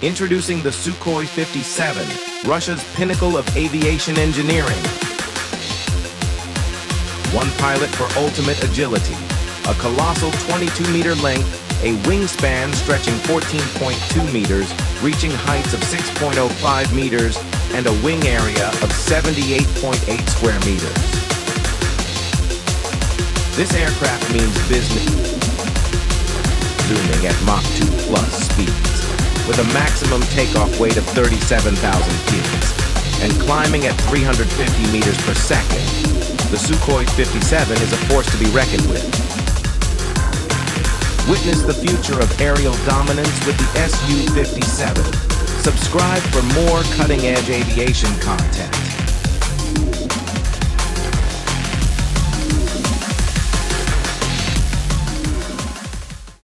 Introducing the Sukhoi 57, Russia's pinnacle of aviation engineering. One pilot for ultimate agility. A colossal 22-meter length, a wingspan stretching 14.2 meters, reaching heights of 6.05 meters, and a wing area of 78.8 square meters. This aircraft means business. Zooming at Mach 2 plus speeds, with a maximum takeoff weight of 37,000 kilos, and climbing at 350 meters per second. The Sukhoi 57 is a force to be reckoned with. Witness the future of aerial dominance with the Su-57. Subscribe for more cutting-edge aviation content.